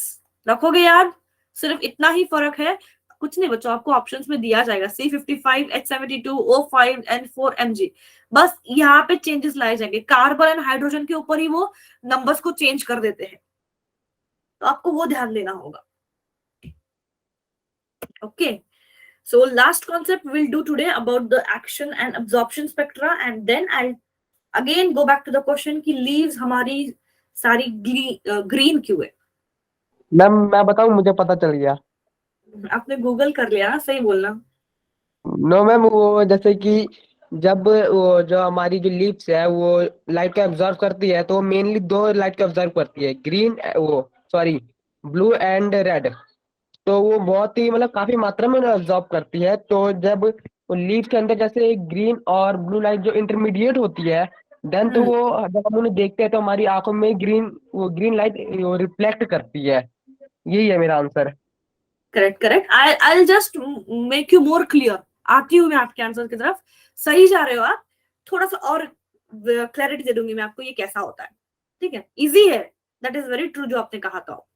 रखोगे याद? सिर्फ इतना ही फर्क है, कुछ नहीं बच्चों, आपको ऑप्शंस में दिया जाएगा C55, H72, O5 and 4Mg। बस यहाँ पे चेंजेस लाए जाएंगे, कार्बन एंड हाइड्रोजन के ऊपर ही वो नंबर्स को चेंज कर देते हैं, तो आपको वो ध्यान देना होगा। Okay, so last concept we'll do today about the action and absorption spectra, and then I'll again go back to the question कि leaves हमारी सारी ग्रीन क्यों है? मैम मैं बताऊं, मुझे पता चल गया। आपने गूगल कर लिया ना, सही बोलना। नो मैम, वो जैसे कि जब वो जो हमारी जो लीव्स है वो लाइट को एब्जॉर्ब करती है, तो मेनली दो लाइट को एब्जॉर्ब करती है, ग्रीन वो सॉरी ब्लू एंड रेड। तो वो बहुत ही मतलब काफी मात्रा में एब्जॉर्ब करती है। तो जब वो लीव के अंदर जैसे ग्रीन और ब्लू लाइट जो इंटरमीडिएट होती है, देन तो वो जब हम उन्हें देखते हैं तो हमारी आंखों में ग्रीन लाइट रिफ्लेक्ट करती है। यही है मेरा answer. Correct correct, I just make you more clear. आती हूँ मैं आपके आंसर की तरफ, सही जा रहे हो आप, थोड़ा सा और क्लैरिटी दे दूंगी मैं आपको ये कैसा होता है। ठीक है, इजी है, दैट इज वेरी ट्रू जो आपने कहा था।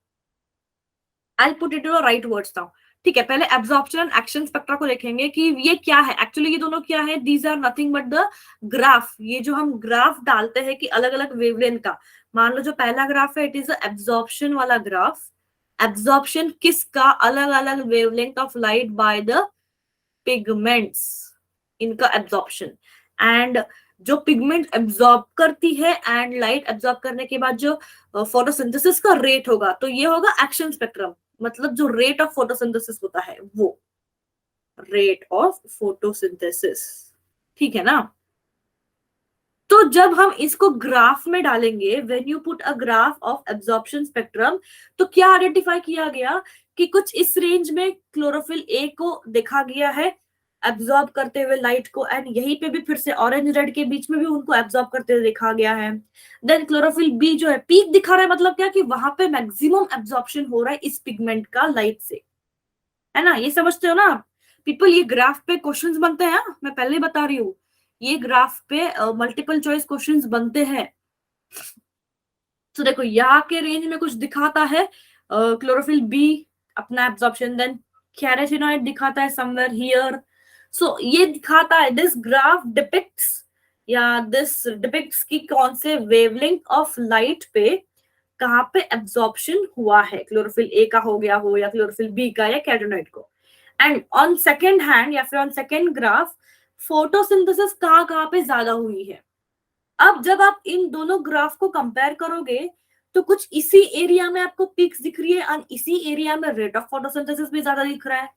I put it in right words now. ठीक है, पहले एब्जॉर्प्शन एंड एक्शन स्पेक्ट्रा को देखेंगे कि ये क्या है एक्चुअली। ये दोनों क्या है? These are nothing but the graph. ये जो हम ग्राफ डालते हैं कि अलग अलग वेवलेंथ का, मान लो जो पहला ग्राफ है इट इज एब्जॉर्प्शन वाला ग्राफ। एब्जॉर्प्शन किसका? अलग अलग wavelength of light by the pigments, इनका एब्जॉर्प्शन। एंड जो पिगमेंट एब्जॉर्ब करती है एंड लाइट एब्जॉर्ब करने के बाद जो फोटोसिंथेसिस का रेट होगा, तो ये होगा एक्शन स्पेक्ट्रम, मतलब जो रेट ऑफ फोटोसिंथेसिस होता है वो, रेट ऑफ फोटोसिंथेसिस। ठीक है ना? तो तो जब हम इसको ग्राफ में डालेंगे, when you put a graph of absorption spectrum, तो क्या आइडेंटिफाई किया गया कि कुछ इस रेंज में क्लोरोफिल ए को देखा गया है एब्जॉर्ब करते हुए लाइट को, एंड यहीं पे भी फिर से ऑरेंज रेड के बीच में भी उनको एब्जॉर्ब करते हुए देखा गया है। देन क्लोरोफिल बी जो है पीक दिखा रहा है, मतलब क्या कि वहां पे मैक्सिमम एब्जॉर्प्शन हो रहा है इस पिगमेंट का लाइट से, है ना? ये समझते हो ना आप पीपल? ये ग्राफ पे क्वेश्चंस बनते हैं, मैं पहले ही बता रही हूँ, ये ग्राफ पे मल्टीपल चॉइस क्वेश्चंस बनते हैं। तो देखो यहाँ के रेंज में कुछ दिखाता है क्लोरोफिल बी अपना एब्जॉर्प्शन, देन कैरोटीनॉइड दिखाता है समवेयर हियर। सो ये दिखाता है, दिस ग्राफ डिपिक्ट्स या दिस डिपिक्ट्स की कौन से वेवलेंथ ऑफ लाइट पे कहाँ पे एब्जॉर्प्शन हुआ है, क्लोरोफिल ए का हो गया हो या क्लोरोफिल बी का या कैरोटीनॉइड को। एंड ऑन सेकेंड हैंड या फिर ऑन सेकेंड ग्राफ फोटोसिंथेसिस कहाँ कहाँ पे ज्यादा हुई है। अब जब आप इन दोनों ग्राफ को कंपेयर करोगे तो कुछ इसी एरिया में आपको पीक्स दिख रही है और इसी एरिया में रेट ऑफ फोटोसिंथेसिस भी ज्यादा दिख रहा है।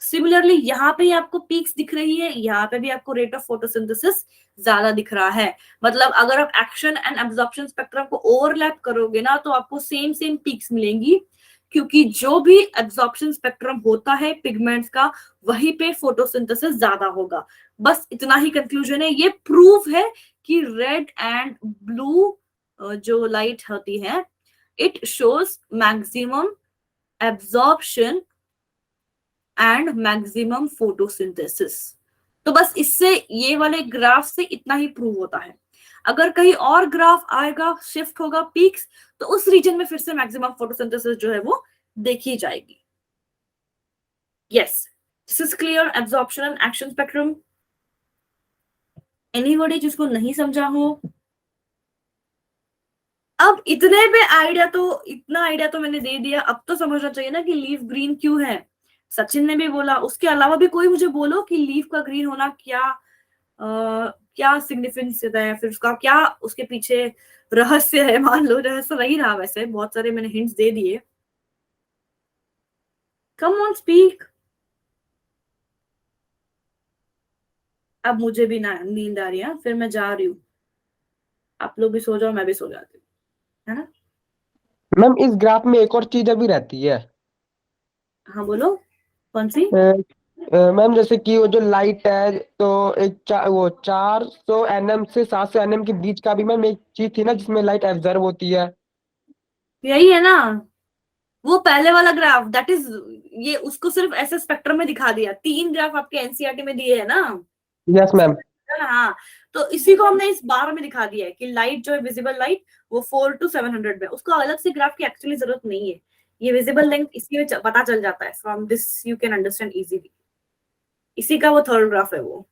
सिमिलरली यहाँ पे आपको पीक्स दिख रही है, यहाँ पे भी आपको रेट ऑफ फोटोसिंथेसिस ज्यादा दिख रहा है। मतलब अगर आप एक्शन एंड एब्जॉर्प्शन स्पेक्ट्रम को ओवरलैप करोगे ना तो आपको सेम सेम पीक्स मिलेंगी, क्योंकि जो भी एब्जॉर्प्शन स्पेक्ट्रम होता है पिगमेंट्स का वहीं पे फोटोसिंथेसिस ज्यादा होगा। बस इतना ही कंक्लूजन है। ये प्रूफ है कि रेड एंड ब्लू जो लाइट होती है it shows maximum absorption and maximum photosynthesis. तो बस इससे ये वाले ग्राफ से इतना ही प्रूव होता है। अगर कहीं और ग्राफ आएगा, शिफ्ट होगा पीक्स, तो उस रीजन में फिर से मैक्सिमम फोटोसिंथेसिस जो है वो देखी जाएगी। Yes, this is clear, absorption and action spectrum. Anybody जिसको नहीं समझा हो? अब इतने पे इतना आइडिया तो मैंने दे दिया, अब तो समझना चाहिए ना कि लीफ ग्रीन क्यों है। सचिन ने भी बोला, उसके अलावा भी कोई मुझे बोलो कि लीफ का ग्रीन होना क्या सिग्निफिकेंस है, फिर उसका क्या उसके पीछे रहस्य है। मान लो रहस्य नहीं रहा, वैसे बहुत सारे मैंने हिंट्स दे दिए। Come on speak. अब मुझे भी ना नींद आ रही है, फिर मैं जा रही हूँ। आप लोग भी सो जाओ, मैं भी सो जाती हूँ, है ना? मैम इस ग्राफ में एक और चीज अभी रहती है। हाँ बोलो, कौन सी? मैम जैसे कि वो जो लाइट है तो वो 400 nm से 700 nm के बीच का भी मैम एक चीज थी ना जिसमें लाइट एब्जर्व होती है। यही है ना वो पहले वाला ग्राफ, दैट इज, ये उसको सिर्फ ऐसे स्पेक्ट्रम में दिखा दिया। 3 ग्राफ आपके एनसीईआरटी में दिए है ना। Yes ma'am. हाँ, तो इसी को हमने इस बार में दिखा दिया है कि लाइट जो है, विजिबल लाइट, वो 4 to 700 में। उसको अलग से ग्राफ की एक्चुअली जरूरत नहीं है। ये विजिबल लेंथ इसी में पता चल जाता है। From this you can understand easily. इसी का वो थर्ड ग्राफ है वो।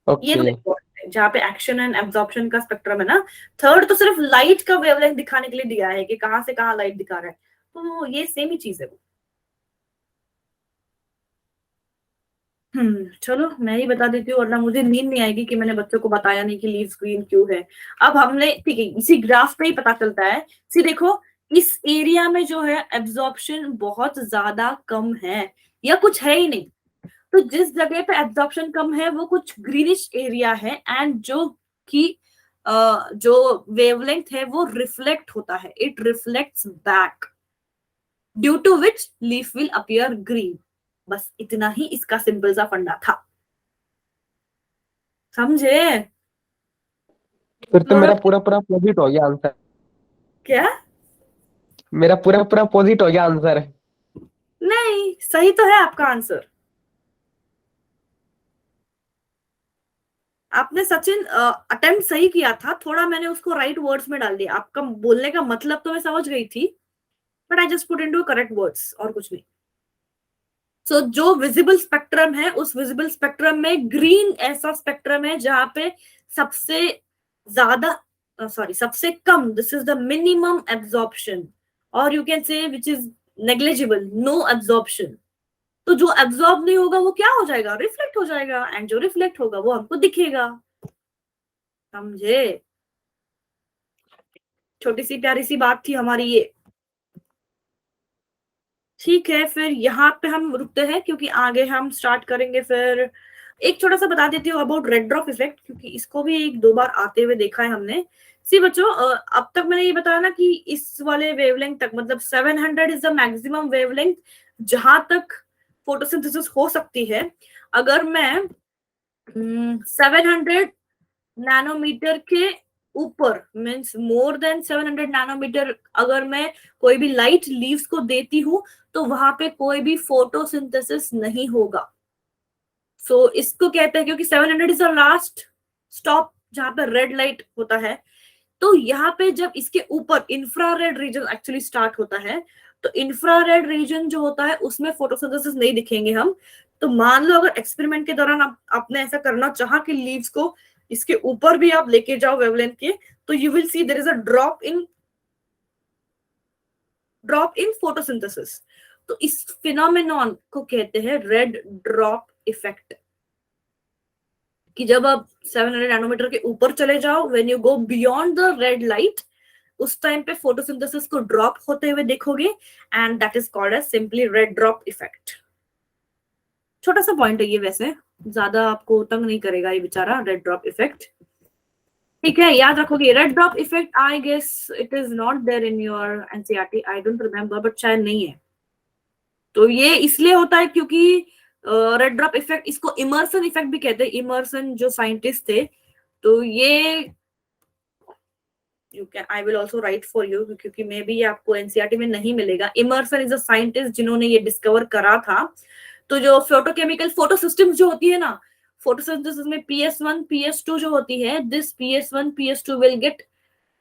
ये तो ओके। इम्पोर्टेंट है, जहाँ पे एक्शन एंड एब्जॉर्प्शन का स्पेक्ट्रम है ना। थर्ड तो सिर्फ लाइट का वेवलेंथ दिखाने के लिए दिया है कि कहाँ से कहाँ लाइट दिखा रहा है, तो ये सेम ही चीज है वो। चलो मैं ही बता देती हूँ, वरना मुझे नींद नहीं आएगी कि मैंने बच्चों को बताया नहीं कि लीव्स ग्रीन क्यों है। अब हमने, ठीक है, इसी ग्राफ पे ही पता चलता है। सी देखो, इस एरिया में जो है एब्जॉर्प्शन बहुत ज्यादा कम है या कुछ है ही नहीं। तो जिस जगह पे एब्जॉर्प्शन कम है वो कुछ ग्रीनिश एरिया है, एंड जो कि जो वेवलेंथ है वो रिफ्लेक्ट होता है, it reflects back, due to which leaf will appear green. बस इतना ही इसका सिंपल सा फंडा था, समझे? फिर तो मेरा क्लोरोफिल पूरा पूरा अपोजिट हो गया आंसर। क्या? मेरा पूरा पूरा अपोजिट हो गया आंसर। नहीं, सही तो है आपका आंसर। आपने सचिन अटेम्प्ट सही किया था, थोड़ा मैंने उसको राइट वर्ड्स में डाल दिया। आपका बोलने का मतलब तो मैं समझ गई थी, but I just put into correct words, और कुछ नहीं। सो जो विजिबल स्पेक्ट्रम है, उस विजिबल स्पेक्ट्रम में ग्रीन ऐसा स्पेक्ट्रम है जहां पे सबसे ज्यादा, सॉरी, सबसे कम, this is the minimum absorption, और you can say which is negligible, no absorption. तो जो एब्जॉर्ब नहीं होगा वो क्या हो जाएगा, रिफ्लेक्ट हो जाएगा, एंड जो रिफ्लेक्ट होगा वो हमको दिखेगा। समझे? छोटी सी प्यारी सी बात थी हमारी ये। ठीक है, फिर यहाँ पे हम रुकते हैं क्योंकि आगे हम स्टार्ट करेंगे फिर एक छोटा सा बता देती हूँ अबाउट रेड ड्रॉप इफेक्ट, क्योंकि इसको भी एक दो बार आते हुए देखा है हमने। सी बच्चों, अब तक मैंने ये बताया ना कि इस वाले वेवलेंथ तक, मतलब 700 इज द मैक्सिमम वेवलेंथ जहां तक फोटोसिंथेसिस हो सकती है। अगर मैं 700 नैनोमीटर के ऊपर, मीन्स मोर देन 700 नैनोमीटर, अगर मैं कोई भी लाइट लीव्स को देती हूँ तो वहां पे कोई भी फोटोसिंथेसिस नहीं होगा। सो इसको कहते हैं, क्योंकि 700 इज द लास्ट स्टॉप जहां पे रेड लाइट होता है। तो यहाँ पे जब इसके ऊपर इंफ्रारेड रीजन एक्चुअली स्टार्ट होता है, तो इंफ्रारेड रीजन जो होता है उसमें फोटोसिंथेसिस नहीं दिखेंगे हम। तो मान लो अगर एक्सपेरिमेंट के दौरान आपने ऐसा करना चाहा कि लीव्स को इसके ऊपर भी आप लेके जाओ वेवलेंथ के, तो you will see there is a drop in photosynthesis. तो इस फिनोमेनॉन को कहते हैं रेड ड्रॉप इफेक्ट, कि जब आप 700 नैनोमीटर के ऊपर चले जाओ, when you go beyond the red light, उस टाइम पे फोटोसिंथेसिस को ड्रॉप होते हुए देखोगे, and that is called as simply red drop effect. छोटा सा पॉइंट है ये, वैसे ज्यादा आपको तंग नहीं करेगा ये बेचारा रेड ड्रॉप इफेक्ट। ठीक है, याद रखोगे red drop effect. I guess it is not there in your NCERT, I don't remember, but शायद नहीं है। तो ये इसलिए होता है क्योंकि रेड ड्रॉप इफेक्ट, इसको इमर्सन इफेक्ट भी कहते हैं। इमर्सन जो साइंटिस्ट थे, तो ये you can, I will also write for you, क्योंकि मे बी ये आपको एनसीईआरटी में नहीं मिलेगा। इमर्सन इज अ साइंटिस्ट जिन्होंने ये डिस्कवर करा था। तो जो फोटोकेमिकल फोटो सिस्टम्स जो होती है ना, फोटोसिंथेसिस में PS1 PS2 जो होती है, this PS1 PS2 will get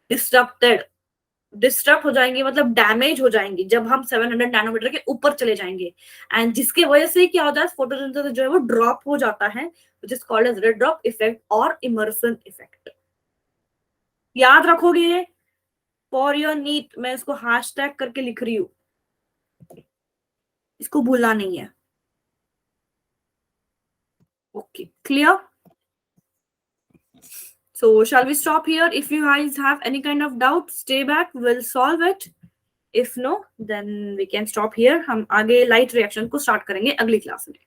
disturb हो जाएंगे, मतलब डैमेज हो जाएंगे जब हम 700 नैनोमीटर के ऊपर चले जाएंगे। एंड जिसकी वजह से क्या होता है, फोटोसिंथेसिस जो है वो ड्रॉप हो जाता है, which is called as red drop effect और इमर्सन इफेक्ट। याद रखोगे फॉर योर नीट, मैं इसको हैशटैग करके लिख रही हूँ, इसको भूलना नहीं है। Okay, clear? So shall we stop here? If you guys have any kind of doubt, stay back, we'll solve it. If no, then we can stop here. हम आगे लाइट रिएक्शन को स्टार्ट करेंगे अगली क्लास में।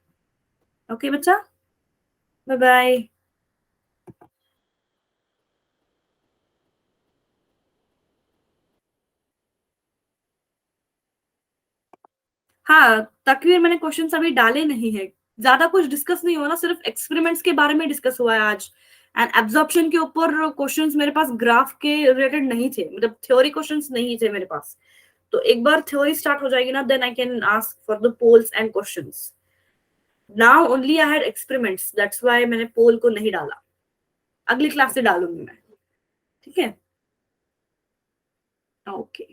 Okay बच्चा, bye bye. हाँ, तकरीर मैंने क्वेश्चंस अभी डाले नहीं है, ज्यादा कुछ डिस्कस नहीं हुआ ना, सिर्फ एक्सपेरिमेंट्स के बारे में डिस्कस हुआ है आज। एंड एब्जॉर्प्शन के ऊपर क्वेश्चंस मेरे पास ग्राफ के रिलेटेड नहीं थे, मतलब थ्योरी क्वेश्चंस नहीं थे मेरे पास। तो एक बार थ्योरी स्टार्ट हो जाएगी ना, then I can ask for the polls and questions. Now only I had experiments, that's why मैंने पोल को नहीं डाला। अगली क्लास से डालूंगी मैं, ठीक है? ओके।